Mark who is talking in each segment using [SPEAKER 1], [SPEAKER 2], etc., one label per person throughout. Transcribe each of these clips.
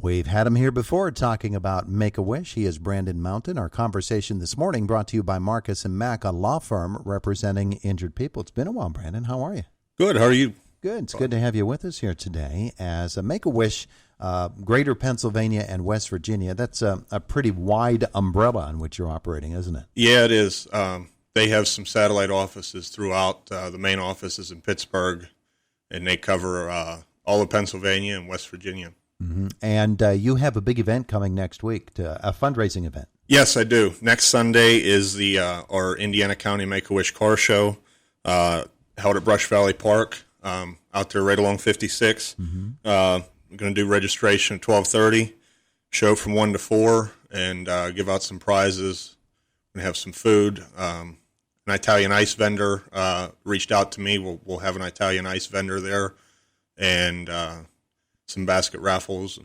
[SPEAKER 1] We've had him here before talking about Make-A-Wish. He is Brandon Mountain. Our conversation this morning brought to you by Marcus & Mack, a law firm representing injured people. It's been a while, Brandon. How are you?
[SPEAKER 2] Good. How are you?
[SPEAKER 1] Good. It's good to have you with us here today. As a Make-A-Wish, Greater Pennsylvania and West Virginia, that's a pretty wide umbrella on which you're operating, isn't it?
[SPEAKER 2] Yeah, it is. They have some satellite offices throughout. The main office is in Pittsburgh, and they cover all of Pennsylvania and West Virginia.
[SPEAKER 1] Mm-hmm. And you have a big event coming next week, a fundraising event.
[SPEAKER 2] Yes, I do. Next Sunday is our Indiana County Make-A-Wish car show held at Brush Valley Park out there right along 56. Mm-hmm. We're going to do registration at 12:30, show from 1 to 4, and give out some prizes. We're going to have some food. An Italian ice vendor reached out to me. We'll have an Italian ice vendor there, and some basket raffles.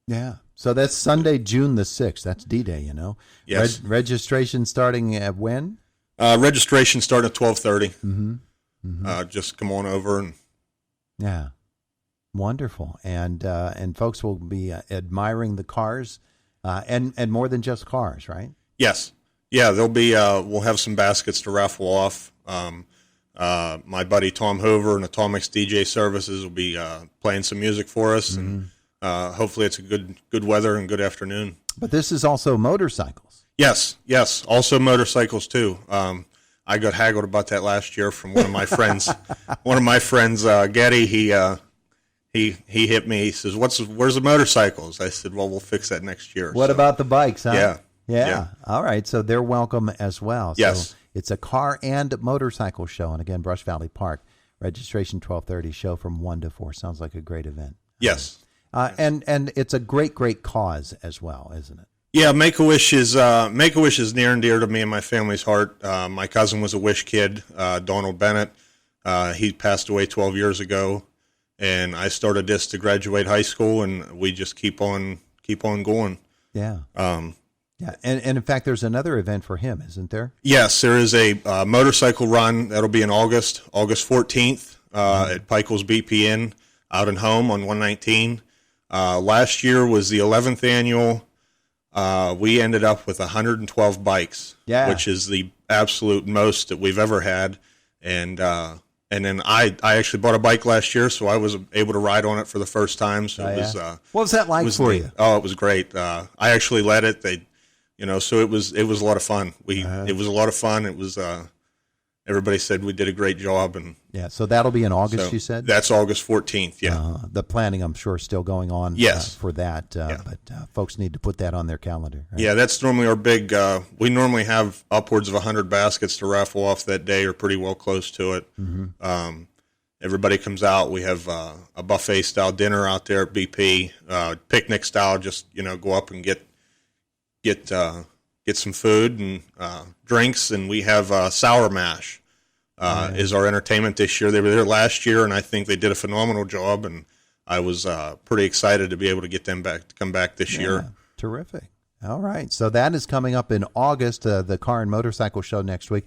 [SPEAKER 1] Yeah. So that's Sunday, June the 6th. That's D-Day, you know.
[SPEAKER 2] Yes.
[SPEAKER 1] Registration starting at when?
[SPEAKER 2] Registration starting at 12:30.
[SPEAKER 1] Mm-hmm. Mm-hmm.
[SPEAKER 2] Just come on over. And
[SPEAKER 1] yeah. Wonderful. And folks will be admiring the cars and more than just cars, right?
[SPEAKER 2] Yes. Yeah, there'll be we'll have some baskets to raffle off. My buddy Tom Hoover and Atomics DJ Services will be playing some music for us, and hopefully it's a good weather and good afternoon.
[SPEAKER 1] But this is also motorcycles.
[SPEAKER 2] Yes, also motorcycles too. I got haggled about that last year from one of my friends. Getty, he hit me. He says, "Where's the motorcycles?" I said, "Well, we'll fix that next year."
[SPEAKER 1] What about the bikes? Huh?
[SPEAKER 2] Yeah.
[SPEAKER 1] All right. So they're welcome as well.
[SPEAKER 2] Yes.
[SPEAKER 1] So it's a car and motorcycle show. And again, Brush Valley Park. Registration 12:30, show from 1 to 4. Sounds like a great event.
[SPEAKER 2] Yes.
[SPEAKER 1] And it's a great cause as well, isn't it?
[SPEAKER 2] Yeah, Make-A-Wish is near and dear to me and my family's heart. My cousin was a Wish kid, Donald Bennett. He passed away 12 years ago, and I started this to graduate high school, and we just keep on going.
[SPEAKER 1] Yeah. Yeah, and in fact, there's another event for him, isn't there?
[SPEAKER 2] Yes, there is a motorcycle run that'll be in August 14th at Pikel's BP Inn out in Home on 119. Last year was the 11th annual. We ended up with 112 bikes, which is the absolute most that we've ever had. And then I actually bought a bike last year, so I was able to ride on it for the first time. So it was.
[SPEAKER 1] What was that like for you?
[SPEAKER 2] Oh, it was great. I actually led it. So it was a lot of fun. It was a lot of fun. It was everybody said we did a great job, and
[SPEAKER 1] yeah. So that'll be in August, you said?
[SPEAKER 2] That's August 14th. Yeah.
[SPEAKER 1] The planning, I'm sure, is still going on.
[SPEAKER 2] Yes.
[SPEAKER 1] For that, but folks need to put that on their calendar. Right?
[SPEAKER 2] Yeah, that's normally our big. We normally have upwards of 100 baskets to raffle off that day, or pretty well close to it. Mm-hmm. Everybody comes out. We have a buffet style dinner out there at BP, picnic style. Just go up and get some food and drinks, and we have Sour Mash is our entertainment this year. They were there last year, and I think they did a phenomenal job, and I was pretty excited to be able to get them to come back this year.
[SPEAKER 1] Terrific. All right, so that is coming up in August, the Car and Motorcycle Show next week.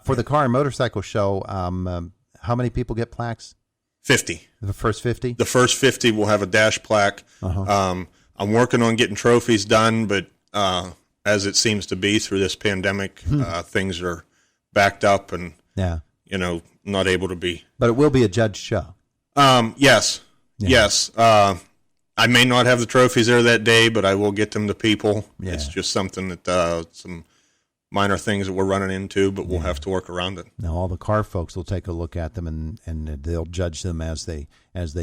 [SPEAKER 1] For the Car and Motorcycle Show, how many people get plaques?
[SPEAKER 2] 50.
[SPEAKER 1] The first 50?
[SPEAKER 2] The first 50 will have a dash plaque. I'm working on getting trophies done, but as it seems to be through this pandemic, things are backed up and not able to be.
[SPEAKER 1] But it will be a judged show.
[SPEAKER 2] Yes. I may not have the trophies there that day, but I will get them to people. Yeah. It's just something that some minor things that we're running into, but we'll have to work around it.
[SPEAKER 1] Now, all the car folks will take a look at them and they'll judge them as they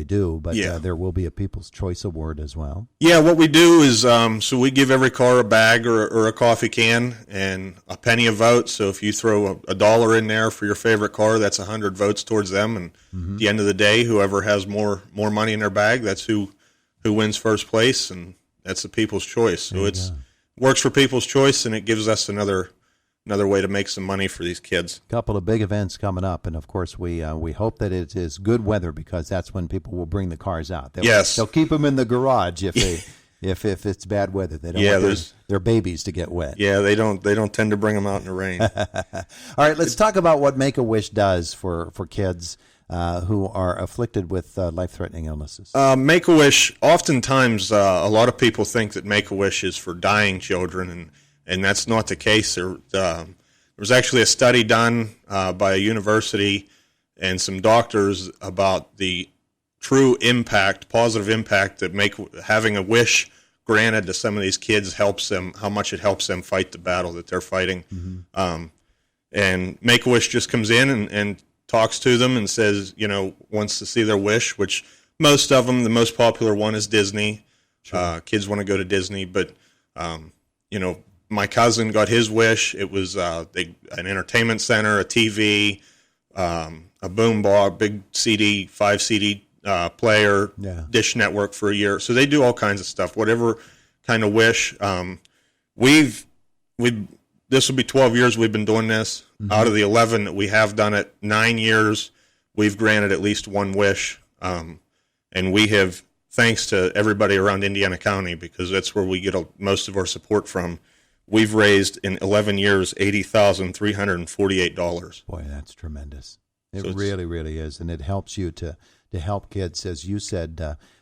[SPEAKER 1] do. But there will be a People's Choice Award as well. Yeah,
[SPEAKER 2] what we do is so we give every car a bag or a coffee can and a penny a vote. So if you throw a dollar in there for your favorite car, that's 100 votes towards them. And at the end of the day, whoever has more money in their bag, that's who wins first place, and that's the People's Choice. So it works for People's Choice, and it gives us another way to make some money for these kids.
[SPEAKER 1] A couple of big events coming up, and of course we hope that it is good weather, because that's when people will bring the cars out. They'll keep them in the garage if it's bad weather. They don't want their babies to get wet.
[SPEAKER 2] Yeah, they don't tend to bring them out in the rain.
[SPEAKER 1] All right, let's talk about what Make-A-Wish does for kids. who are afflicted with life-threatening illnesses?
[SPEAKER 2] Make-A-Wish, oftentimes a lot of people think that Make-A-Wish is for dying children, and that's not the case. There was actually a study done by a university and some doctors about the true impact, positive impact that having a wish granted to some of these kids helps them, how much it helps them fight the battle that they're fighting. Mm-hmm. And Make-A-Wish just comes in and talks to them and says, wants to see their wish, which most of them, the most popular one is Disney. Sure. Kids want to go to Disney, but, my cousin got his wish. It was an entertainment center, a TV, a boom bar, big 5 CD player, Dish Network for a year. So they do all kinds of stuff, whatever kind of wish. This will be 12 years we've been doing this. Mm-hmm. Out of the 11 that we have done it, 9 years, we've granted at least one wish. And we have, thanks to everybody around Indiana County, because that's where we get most of our support from, we've raised in 11 years $80,348.
[SPEAKER 1] Boy, that's tremendous. It really, really is. And it helps you to help kids, as you said.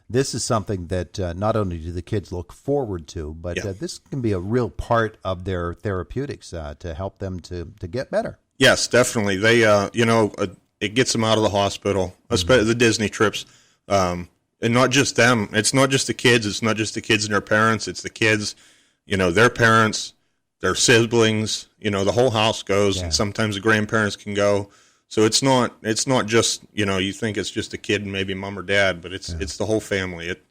[SPEAKER 1] This is something that not only do the kids look forward to, but this can be a real part of their therapeutics to help them to get better.
[SPEAKER 2] Yes, definitely. They, it gets them out of the hospital, especially the Disney trips. And not just them. It's not just the kids. It's not just the kids and their parents. It's the kids, their parents, their siblings, the whole house goes, and sometimes the grandparents can go. So it's not just, you think it's just a kid and maybe mom or dad, but it's the whole family. It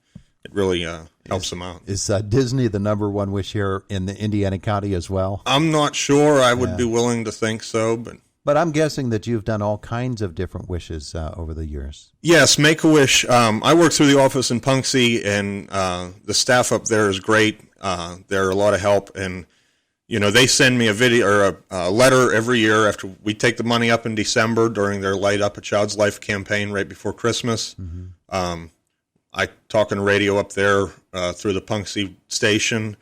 [SPEAKER 2] really helps them out.
[SPEAKER 1] Is Disney the number one wish here in the Indiana County as well?
[SPEAKER 2] I'm not sure. I would be willing to think so,
[SPEAKER 1] but I'm guessing that you've done all kinds of different wishes over the years.
[SPEAKER 2] Yes, Make-A-Wish. I work through the office in Punxsutawney, and the staff up there is great. They're a lot of help, and they send me a video or a letter every year after we take the money up in December during their Light Up a Child's Life campaign right before Christmas. Mm-hmm. I talk on the radio up there through the Punxsutawney station,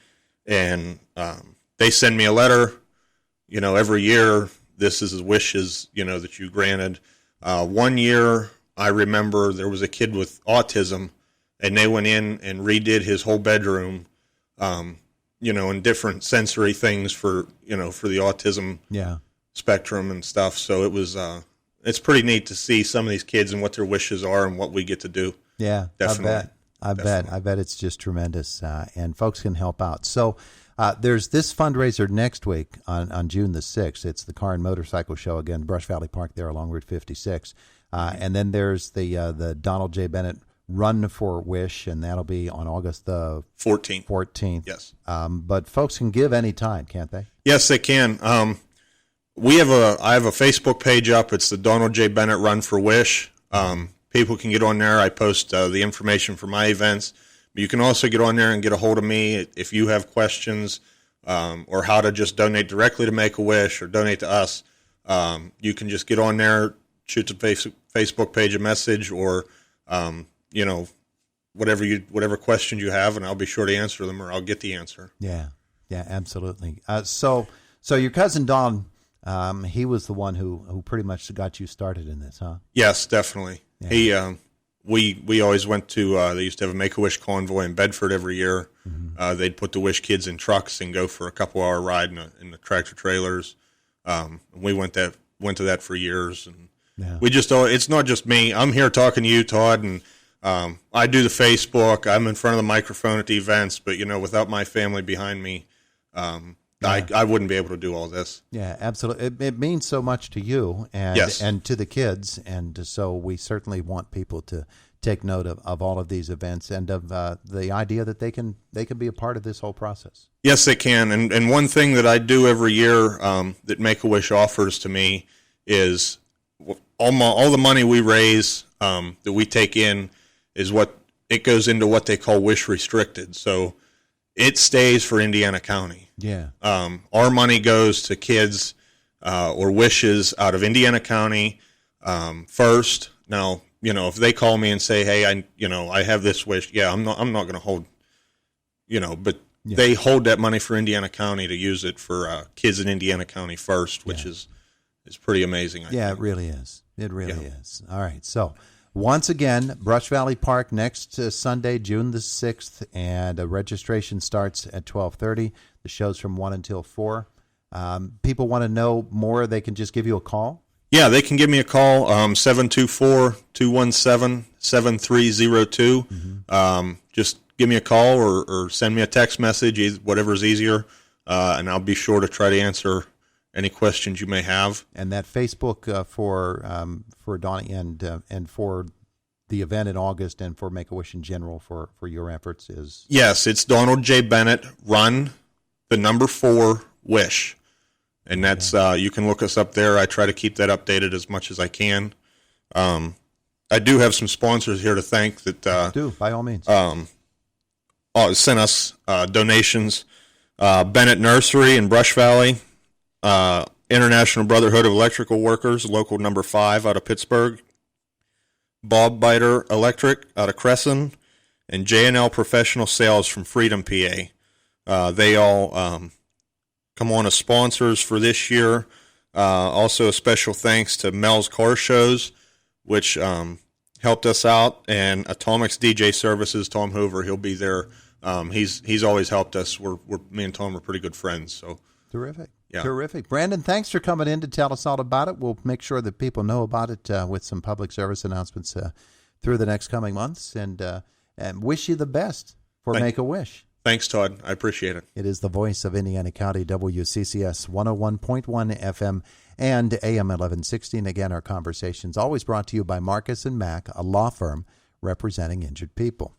[SPEAKER 2] and they send me a letter, every year. This is wishes, that you granted. One year, I remember there was a kid with autism, and they went in and redid his whole bedroom, and different sensory things for the autism spectrum and stuff. So it was, it's pretty neat to see some of these kids and what their wishes are and what we get to do.
[SPEAKER 1] Yeah, definitely. I bet it's just tremendous, and folks can help out. So there's this fundraiser next week on June the 6th. It's the Car and Motorcycle Show, again, Brush Valley Park there along Route 56. And then there's the Donald J. Bennett Run for Wish, and that'll be on August the 14th.
[SPEAKER 2] Yes.
[SPEAKER 1] But folks can give any time, can't they?
[SPEAKER 2] Yes, they can. I have a Facebook page up. It's the Donald J. Bennett Run for Wish. People can get on there. I post the information for my events. But you can also get on there and get a hold of me if you have questions or how to just donate directly to Make-A-Wish or donate to us. You can just get on there, shoot the Facebook page a message, or whatever questions you have, and I'll be sure to answer them, or I'll get the answer.
[SPEAKER 1] Yeah, absolutely. So your cousin Don, he was the one who pretty much got you started in this, huh?
[SPEAKER 2] Yes, definitely. Yeah. We always went to, they used to have a Make-A-Wish convoy in Bedford every year. Mm-hmm. They'd put the Wish kids in trucks and go for a couple-hour ride in the tractor trailers. We went to that for years, and we just, it's not just me. I'm here talking to you, Todd, and I do the Facebook. I'm in front of the microphone at the events, but without my family behind me, I wouldn't be able to do all this.
[SPEAKER 1] Yeah, absolutely. It means so much to you and to the kids, and so we certainly want people to take note of all of these events and of the idea that they can be a part of this whole process.
[SPEAKER 2] Yes, they can. And one thing that I do every year that Make-A-Wish offers to me is all the money we raise that we take in is it goes into what they call Wish Restricted. So it stays for Indiana County.
[SPEAKER 1] Yeah.
[SPEAKER 2] Our money goes to kids or wishes out of Indiana County first. Now, if they call me and say, "Hey, I have this wish," I'm not going to hold, but they hold that money for Indiana County to use it for kids in Indiana County first, which is pretty amazing. I think.
[SPEAKER 1] It really is. It really is. All right. So once again, Brush Valley Park next Sunday, June the 6th, and registration starts at 12:30. The show's from 1 until 4. People want to know more, they can just give you a call?
[SPEAKER 2] Yeah, they can give me a call, 724-217-7302. Just give me a call or send me a text message, whatever's easier, and I'll be sure to try to answer any questions you may have.
[SPEAKER 1] And that Facebook for Donnie and for the event in August and for Make-A-Wish in general for your efforts is?
[SPEAKER 2] Yes, it's Donald J. Bennett, Run the number 4 Wish. And that's you can look us up there. I try to keep that updated as much as I can. I do have some sponsors here to thank that
[SPEAKER 1] do by all means
[SPEAKER 2] sent us donations. Bennett Nursery in Brush Valley, International Brotherhood of Electrical Workers, local number 5 out of Pittsburgh, Bob Biter Electric out of Crescent, and J&L Professional Sales from Freedom, PA. They all come on as sponsors for this year. Also a special thanks to Mel's Car Shows, which helped us out, and Atomics DJ Services, Tom Hoover, he'll be there. He's always helped us. Me and Tom are pretty good friends. So
[SPEAKER 1] terrific.
[SPEAKER 2] Yeah.
[SPEAKER 1] Terrific. Brandon, thanks for coming in to tell us all about it. We'll make sure that people know about it with some public service announcements through the next coming months, and wish you the best for Make-A-Wish.
[SPEAKER 2] Thanks, Todd. I appreciate it.
[SPEAKER 1] It is the voice of Indiana County, WCCS 101.1 FM and AM 1160. And again, our conversation's always brought to you by Marcus & Mack, a law firm representing injured people.